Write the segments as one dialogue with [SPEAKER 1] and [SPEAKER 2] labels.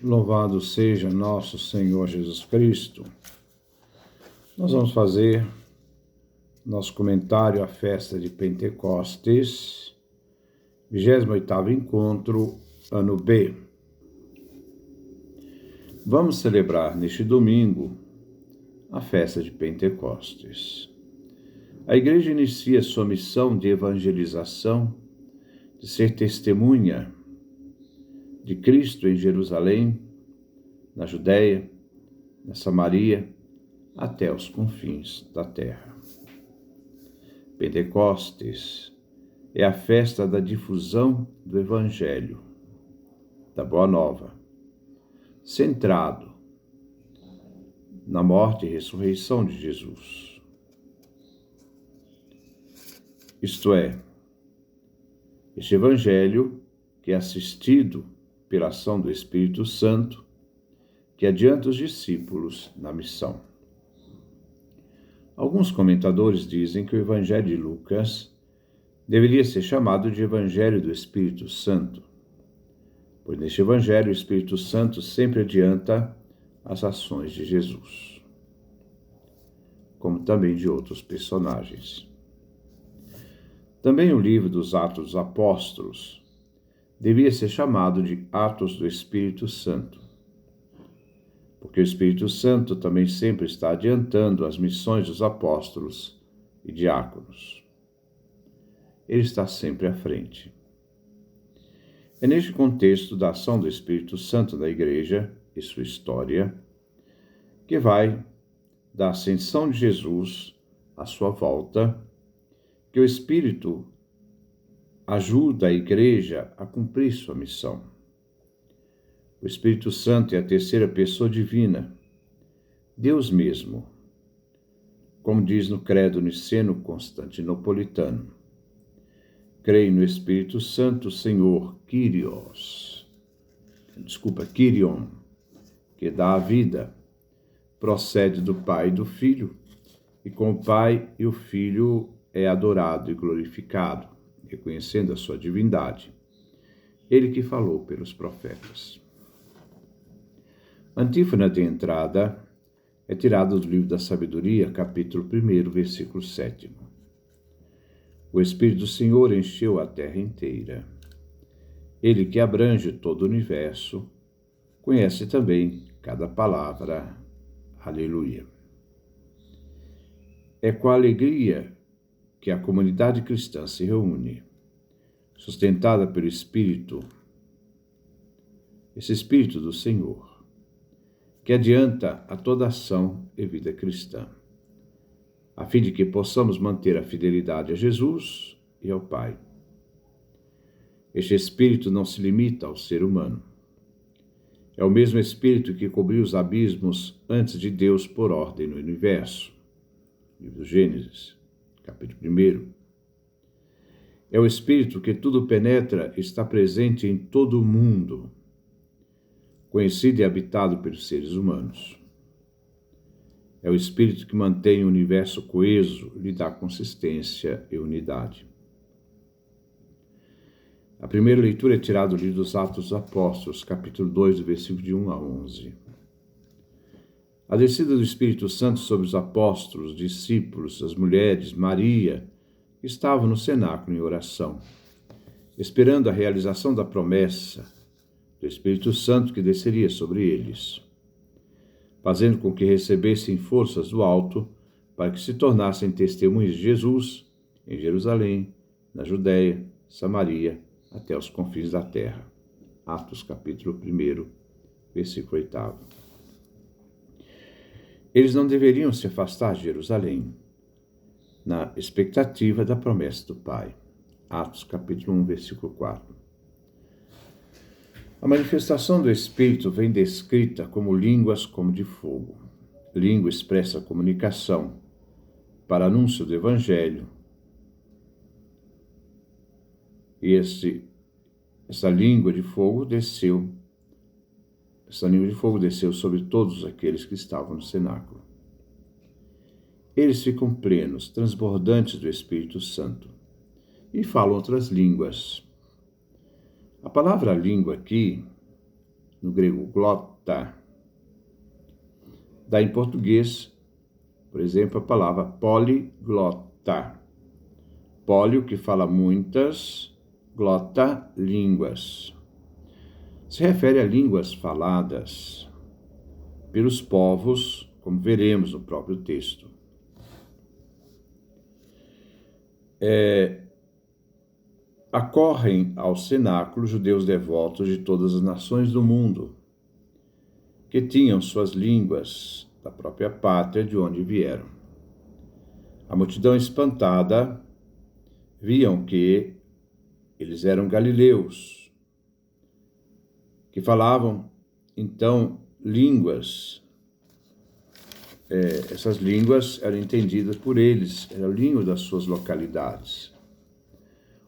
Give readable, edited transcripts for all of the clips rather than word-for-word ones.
[SPEAKER 1] Louvado seja nosso Senhor Jesus Cristo. Nós vamos fazer nosso comentário à festa de Pentecostes, 28º encontro, ano B. Vamos celebrar neste domingo a festa de Pentecostes. A Igreja inicia sua missão de evangelização, de ser testemunha de Cristo em Jerusalém, na Judéia, na Samaria, até os confins da terra. Pentecostes é a festa da difusão do Evangelho, da Boa Nova, centrado na morte e ressurreição de Jesus. Isto é, este Evangelho que é assistido pela ação do Espírito Santo, que adianta os discípulos na missão. Alguns comentadores dizem que o Evangelho de Lucas deveria ser chamado de Evangelho do Espírito Santo, pois neste Evangelho o Espírito Santo sempre adianta as ações de Jesus, como também de outros personagens. Também o livro dos Atos dos Apóstolos devia ser chamado de Atos do Espírito Santo, porque o Espírito Santo também sempre está adiantando as missões dos apóstolos e diáconos. Ele está sempre à frente. É neste contexto da ação do Espírito Santo na Igreja e sua história que vai da ascensão de Jesus à sua volta, que o Espírito ajuda a Igreja a cumprir sua missão. O Espírito Santo é a terceira pessoa divina, Deus mesmo, como diz no Credo Niceno-Constantinopolitano. Creio no Espírito Santo, Senhor, Kyrion, que dá a vida, procede do Pai e do Filho, e com o Pai e o Filho é adorado e glorificado, reconhecendo a sua divindade. Ele que falou pelos profetas. A antífona de entrada é tirada do livro da Sabedoria, capítulo 1, versículo 7. O Espírito do Senhor encheu a terra inteira. Ele que abrange todo o universo, conhece também cada palavra. Aleluia. É com alegria que a comunidade cristã se reúne, sustentada pelo Espírito, esse Espírito do Senhor, que adianta a toda ação e vida cristã, a fim de que possamos manter a fidelidade a Jesus e ao Pai. Este Espírito não se limita ao ser humano. É o mesmo Espírito que cobriu os abismos antes de Deus por ordem no universo. Livro do Gênesis, capítulo 1. É o Espírito que tudo penetra e está presente em todo o mundo, conhecido e habitado pelos seres humanos. É o Espírito que mantém o universo coeso, lhe dá consistência e unidade. A primeira leitura é tirada do livro dos Atos dos Apóstolos, capítulo 2, do versículo de 1 a 11. A descida do Espírito Santo sobre os apóstolos, discípulos, as mulheres, Maria, estavam no cenáculo em oração, esperando a realização da promessa do Espírito Santo que desceria sobre eles, fazendo com que recebessem forças do alto para que se tornassem testemunhas de Jesus em Jerusalém, na Judéia, Samaria, até os confins da terra. Atos capítulo 1, versículo 8. Eles não deveriam se afastar de Jerusalém, na expectativa da promessa do Pai. Atos capítulo 1, versículo 4. A manifestação do Espírito vem descrita como línguas como de fogo. Língua expressa comunicação para anúncio do Evangelho. E essa língua de fogo desceu sobre todos aqueles que estavam no cenáculo. Eles ficam plenos, transbordantes do Espírito Santo e falam outras línguas. A palavra língua aqui no grego glota. Daí em português, por exemplo, a palavra poliglota. Polio, que fala muitas, glota, línguas. Se refere a línguas faladas pelos povos, como veremos no próprio texto. Acorrem ao cenáculo judeus devotos de todas as nações do mundo, que tinham suas línguas da própria pátria de onde vieram. A multidão espantada viam que eles eram galileus, que falavam, então, línguas. Essas línguas eram entendidas por eles, era a língua das suas localidades.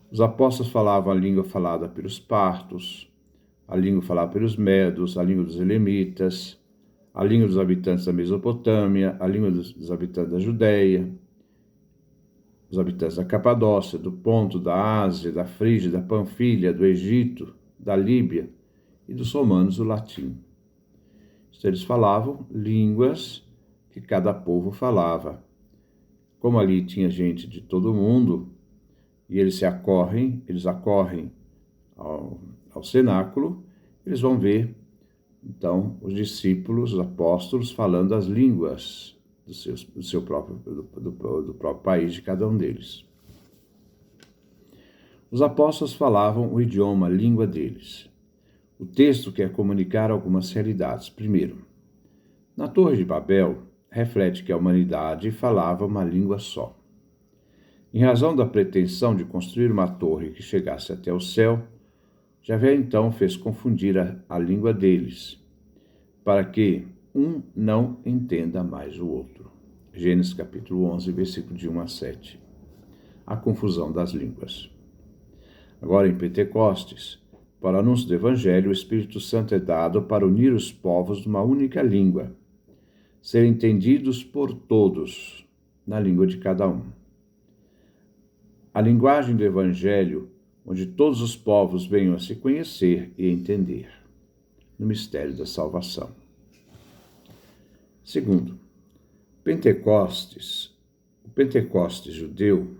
[SPEAKER 1] Os apóstolos falavam a língua falada pelos partos, a língua falada pelos medos, a língua dos elemitas, a língua dos habitantes da Mesopotâmia, a língua dos habitantes da Judéia, os habitantes da Capadócia, do Ponto, da Ásia, da Frígia, da Panfilha, do Egito, da Líbia e dos romanos o latim. Então, eles falavam línguas que cada povo falava. Como ali tinha gente de todo mundo, e eles acorrem ao cenáculo, eles vão ver, então, os discípulos, os apóstolos, falando as línguas do próprio país de cada um deles. Os apóstolos falavam o idioma, a língua deles. O texto quer comunicar algumas realidades. Primeiro, na Torre de Babel, reflete que a humanidade falava uma língua só. Em razão da pretensão de construir uma torre que chegasse até o céu, Javé então fez confundir a língua deles, para que um não entenda mais o outro. Gênesis capítulo 11, versículo de 1 a 7. A confusão das línguas. Agora, em Pentecostes, para o anúncio do Evangelho, o Espírito Santo é dado para unir os povos numa única língua, serem entendidos por todos, na língua de cada um. A linguagem do Evangelho, onde todos os povos venham a se conhecer e entender, no mistério da salvação. Segundo, o Pentecostes judeu,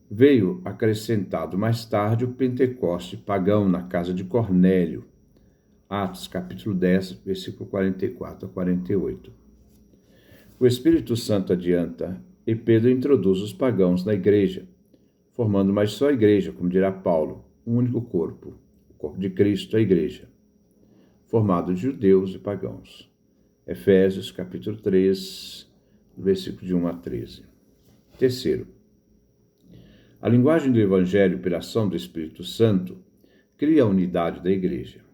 [SPEAKER 1] veio acrescentado mais tarde o Pentecoste pagão na casa de Cornélio, Atos capítulo 10, versículo 44 a 48. O Espírito Santo adianta e Pedro introduz os pagãos na igreja, formando mais só a igreja, como dirá Paulo, um único corpo, o corpo de Cristo, a igreja, formado de judeus e pagãos. Efésios capítulo 3, versículo de 1 a 13. Terceiro, a linguagem do Evangelho pela ação do Espírito Santo cria a unidade da igreja.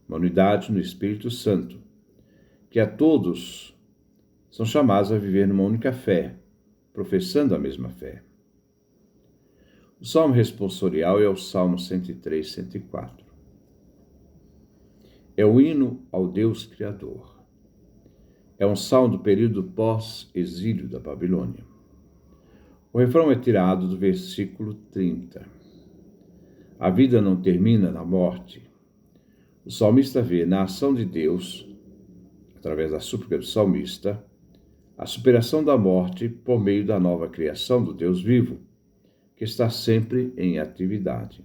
[SPEAKER 1] Uma unidade no Espírito Santo, que a todos são chamados a viver numa única fé, professando a mesma fé. O salmo responsorial é o Salmo 103, 104. É o hino ao Deus Criador. É um salmo do período pós-exílio da Babilônia. O refrão é tirado do versículo 30. A vida não termina na morte. O salmista vê na ação de Deus, através da súplica do salmista, a superação da morte por meio da nova criação do Deus vivo, que está sempre em atividade.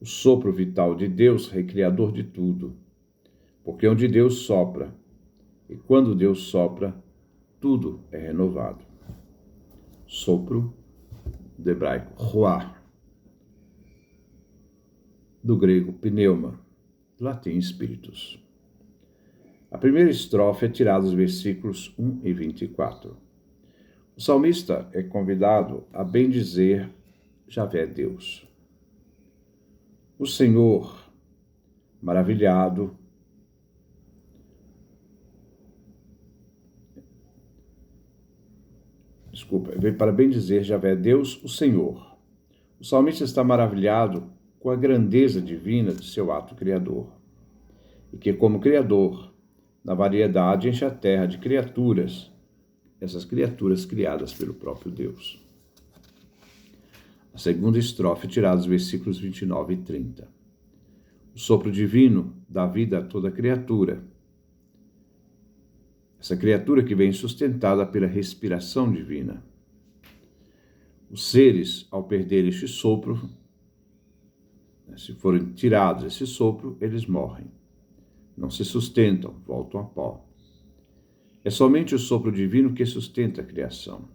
[SPEAKER 1] O sopro vital de Deus, recriador de tudo, porque onde Deus sopra, e quando Deus sopra, tudo é renovado. Sopro, do hebraico, ruah, do grego, pneuma, do latim, espíritos. A primeira estrofe é tirada dos versículos 1 e 24. O salmista é convidado a bendizer Javé Deus. O Senhor, maravilhado, veio para bendizer Javé Deus, o Senhor. O salmista está maravilhado com a grandeza divina de seu ato criador, e que, como criador, na variedade enche a terra de criaturas, essas criaturas criadas pelo próprio Deus. A segunda estrofe, tirada dos versículos 29 e 30. O sopro divino dá vida a toda criatura. Essa criatura que vem sustentada pela respiração divina. Os seres, ao perder este sopro, se forem tirados esse sopro, eles morrem. Não se sustentam, voltam a pó. É somente o sopro divino que sustenta a criação.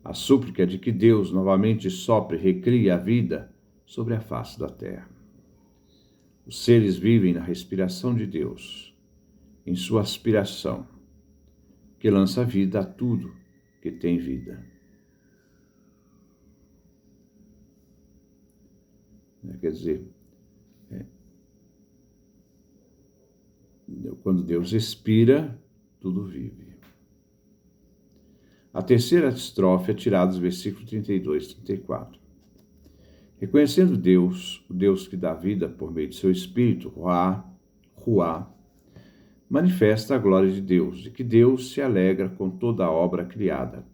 [SPEAKER 1] A súplica é de que Deus novamente sopre e recrie a vida sobre a face da terra. Os seres vivem na respiração de Deus, em sua aspiração, que lança vida a tudo que tem vida. Quer dizer, quando Deus expira, tudo vive. A terceira estrofe é tirada dos versículos 32 e 34. Reconhecendo Deus, o Deus que dá vida por meio de seu Espírito, Ruá, manifesta a glória de Deus, de que Deus se alegra com toda a obra criada,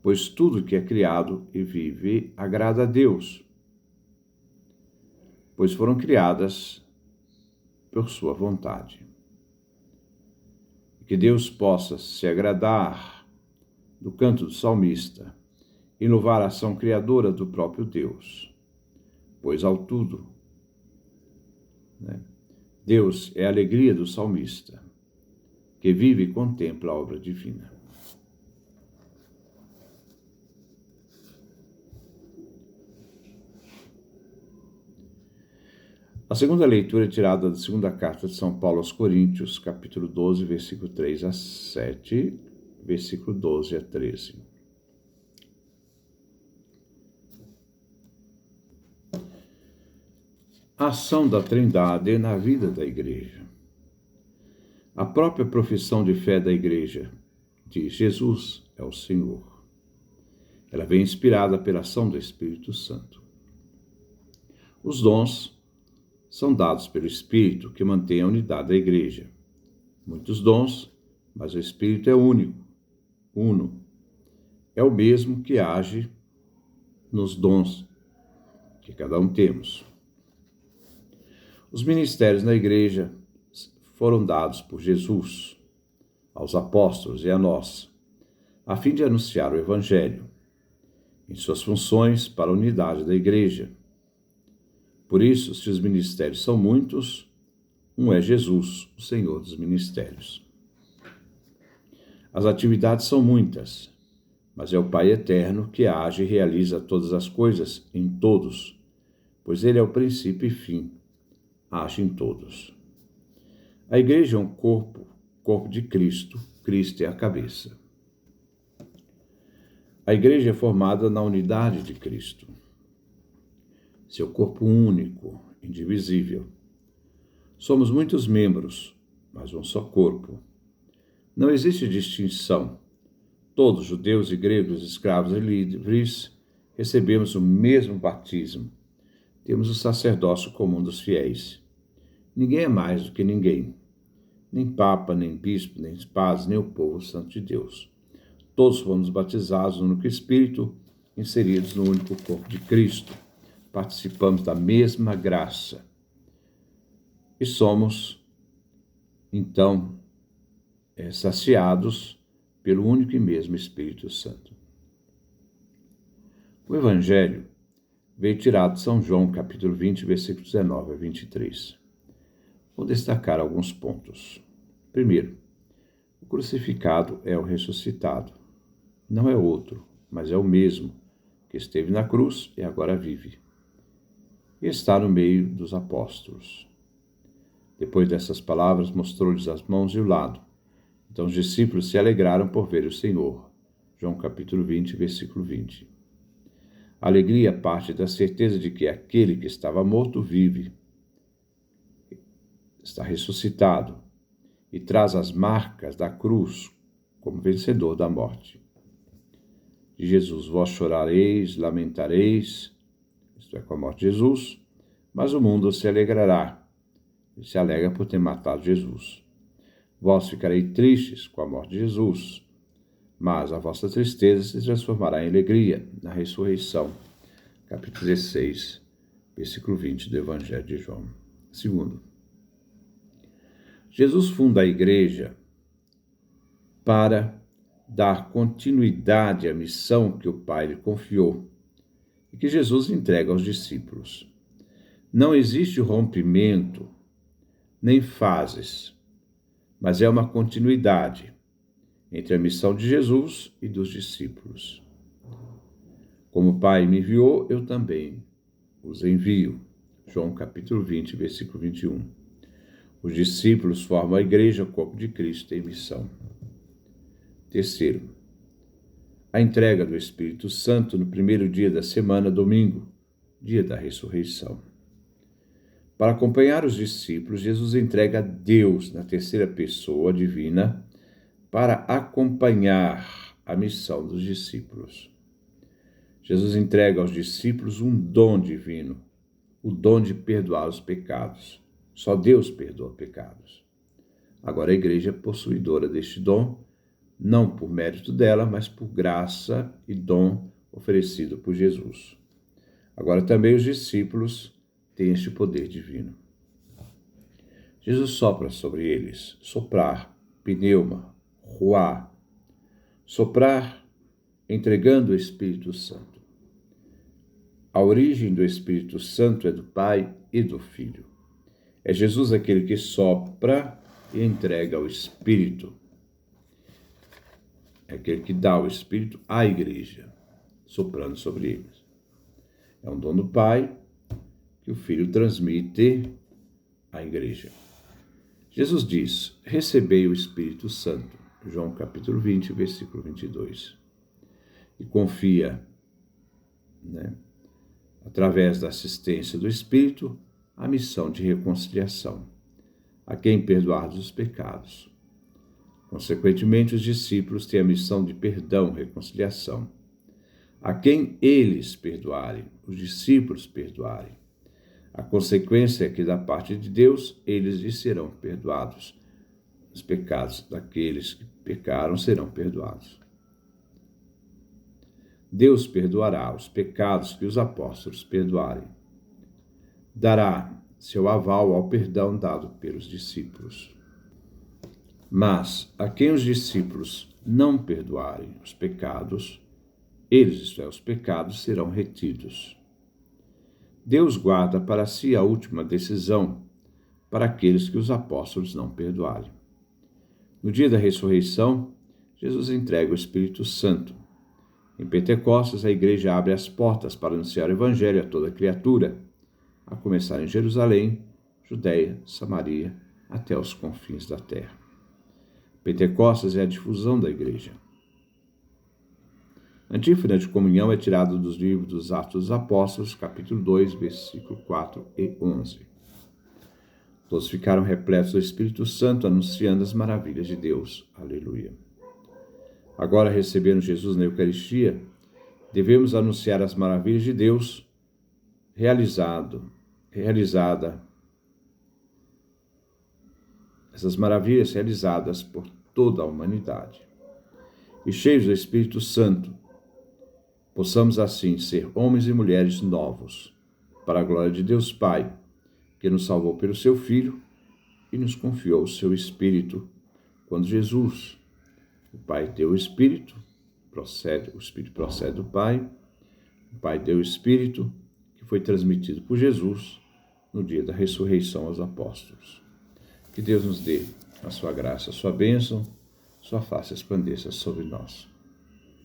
[SPEAKER 1] pois tudo que é criado e vive agrada a Deus, pois foram criadas por sua vontade. Que Deus possa se agradar do canto do salmista e louvar a ação criadora do próprio Deus, pois ao tudo, Deus é a alegria do salmista, que vive e contempla a obra divina. A segunda leitura é tirada da segunda carta de São Paulo aos Coríntios, capítulo 12, versículo 3 a 7, versículo 12 a 13. A ação da Trindade na vida da Igreja. A própria profissão de fé da Igreja diz: Jesus é o Senhor. Ela vem inspirada pela ação do Espírito Santo. Os dons são dados pelo Espírito, que mantém a unidade da Igreja. Muitos dons, mas o Espírito é único, uno. É o mesmo que age nos dons que cada um temos. Os ministérios na Igreja foram dados por Jesus aos apóstolos e a nós, a fim de anunciar o Evangelho, em suas funções para a unidade da Igreja. Por isso, se os ministérios são muitos, um é Jesus, o Senhor dos ministérios. As atividades são muitas, mas é o Pai eterno que age e realiza todas as coisas em todos, pois Ele é o princípio e fim, age em todos. A Igreja é um corpo de Cristo, Cristo é a cabeça. A Igreja é formada na unidade de Cristo, seu corpo único, indivisível. Somos muitos membros, mas um só corpo. Não existe distinção. Todos, judeus e gregos, escravos e livres, recebemos o mesmo batismo. Temos o sacerdócio comum dos fiéis. Ninguém é mais do que ninguém. Nem papa, nem bispo, nem padres, nem o povo santo de Deus. Todos fomos batizados no único Espírito, inseridos no único corpo de Cristo. Participamos da mesma graça. E somos, então, saciados pelo único e mesmo Espírito Santo. O Evangelho veio tirado de São João, capítulo 20, versículos 19 a 23. Vou destacar alguns pontos. Primeiro, o crucificado é o ressuscitado. Não é outro, mas é o mesmo, que esteve na cruz e agora vive. E está no meio dos apóstolos. Depois dessas palavras, mostrou-lhes as mãos e o lado. Então os discípulos se alegraram por ver o Senhor. João capítulo 20, versículo 20. A alegria parte da certeza de que aquele que estava morto vive, está ressuscitado e traz as marcas da cruz como vencedor da morte. De Jesus, vós chorareis, lamentareis, isto é, com a morte de Jesus, mas o mundo se alegrará. Ele se alegra por ter matado Jesus. Vós ficareis tristes com a morte de Jesus, mas a vossa tristeza se transformará em alegria na ressurreição. Capítulo 16, versículo 20 do Evangelho de João. Segundo, Jesus funda a igreja para dar continuidade à missão que o Pai lhe confiou e que Jesus entrega aos discípulos. Não existe rompimento, nem fases, mas é uma continuidade entre a missão de Jesus e dos discípulos. Como o Pai me enviou, eu também os envio. João capítulo 20, versículo 21. Os discípulos formam a igreja, o corpo de Cristo, em missão. Terceiro, a entrega do Espírito Santo no primeiro dia da semana, domingo, dia da ressurreição. Para acompanhar os discípulos, Jesus entrega Deus na terceira pessoa divina para acompanhar a missão dos discípulos. Jesus entrega aos discípulos um dom divino, o dom de perdoar os pecados. Só Deus perdoa pecados. Agora a igreja é possuidora deste dom, não por mérito dela, mas por graça e dom oferecido por Jesus. Agora também os discípulos têm este poder divino. Jesus sopra sobre eles, soprar, pneuma, ruá, soprar, entregando o Espírito Santo. A origem do Espírito Santo é do Pai e do Filho. É Jesus aquele que sopra e entrega o Espírito. É aquele que dá o Espírito à igreja, soprando sobre eles. É um dom do Pai que o Filho transmite à igreja. Jesus diz: recebei o Espírito Santo. João capítulo 20, versículo 22. E confia, através da assistência do Espírito, a missão de reconciliação, a quem perdoar dos pecados. Consequentemente, os discípulos têm a missão de perdão, reconciliação. A quem eles perdoarem, os discípulos perdoarem. A consequência é que, da parte de Deus, eles lhes serão perdoados. Os pecados daqueles que pecaram serão perdoados. Deus perdoará os pecados que os apóstolos perdoarem. Dará seu aval ao perdão dado pelos discípulos. Mas a quem os discípulos não perdoarem os pecados, eles, isto é, os pecados, serão retidos. Deus guarda para si a última decisão para aqueles que os apóstolos não perdoarem. No dia da ressurreição, Jesus entrega o Espírito Santo. Em Pentecostes, a igreja abre as portas para anunciar o Evangelho a toda criatura, a começar em Jerusalém, Judeia, Samaria, até os confins da terra. Pentecostes é a difusão da igreja. A antífona de comunhão é tirada dos livros dos Atos dos Apóstolos, capítulo 2, versículo 4 e 11. Todos ficaram repletos do Espírito Santo, anunciando as maravilhas de Deus. Aleluia. Agora, recebendo Jesus na Eucaristia, devemos anunciar as maravilhas de Deus essas maravilhas realizadas por toda a humanidade. E cheios do Espírito Santo, possamos assim ser homens e mulheres novos, para a glória de Deus Pai, que nos salvou pelo seu Filho e nos confiou o seu Espírito. Quando Jesus, o Pai deu o Espírito, o Espírito procede do Pai, o Pai deu o Espírito, que foi transmitido por Jesus no dia da ressurreição aos apóstolos. Que Deus nos dê a sua graça, a sua bênção, sua face resplandeça sobre nós.